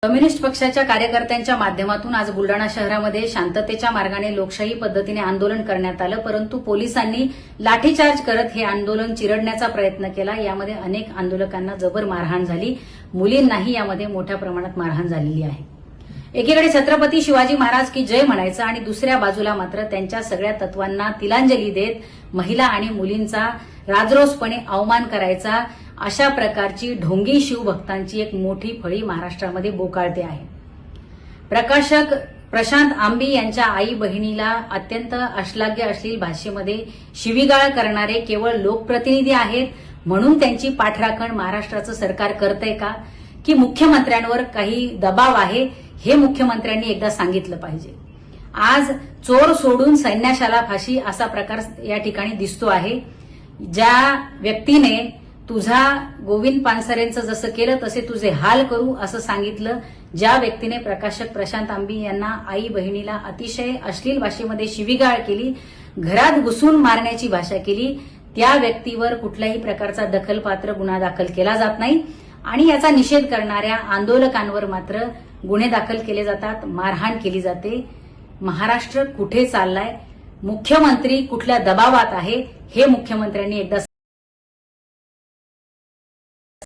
Communist पक्षाच्या कार्यकर्त्यांच्या माध्यमातून आज बुलडाणा शहरामध्ये शांततेच्या मार्गाने लोकशाही पद्धतीने आंदोलन करण्यात आलं, परंतु पोलिसांनी लाठीचार्ज करत हे आंदोलन चिरडण्याचा प्रयत्न केला। यामध्ये अनेक आंदोलकांना जबर मारहाण झाली, मुलींनाही यामध्ये मोठ्या प्रमाणात मारहाण झालेली आहे। एकीकडे छत्रपती शिवाजी महाराज की जय म्हणायचं आणि दुसऱ्या बाजूला मात्र त्यांच्या सगळ्या तत्वांना तिलांजली देत महिला आणि मुलींचा राजरोसपणे अवमान करायचा, अशा प्रकारची ढोंगी शिवभक्तांची एक मोठी फळी महाराष्ट्रामध्ये बोकाळते आहे। प्रकाशक प्रशांत आंबी यांच्या आई बहिणीला अत्यंत अश्लाघ्य अश्लील भाषेमध्ये शिवीगाळ करणारे केवळ लोकप्रतिनिधी आहेत म्हणून त्यांची पाठराखण महाराष्ट्राचं सरकार करतंय का, की मुख्यमंत्र्यांवर काही दबाव आहे, हे मुख्यमंत्र्यांनी एकदा सांगितलं पाहिजे। आज चोर सोडून सैन्याशाला फाशी असा प्रकार या ठिकाणी दिसतो आहे। ज्या व्यक्तीने तुझा गोविंद पानसरेंचं जसं केलं तसे तुझे हाल करू असं सांगितलं, ज्या व्यक्तीने प्रकाशक प्रशांत आंबी यांना आई बहिणीला अतिशय अश्लील भाषेमध्ये शिवीगाळ केली, घरात घुसून मारण्याची भाषा केली, त्या व्यक्तीवर कुठल्याही प्रकारचा दखलपात्र गुन्हा दाखल केला जात नाही आणि याचा निषेध करणाऱ्या आंदोलकांवर मात्र गुन्हे दाखल केले जातात, मारहाण केली जाते। महाराष्ट्र कुठे चाललाय, मुख्यमंत्री कुठल्या दबावात आहे, हे मुख्यमंत्र्यांनी एकदा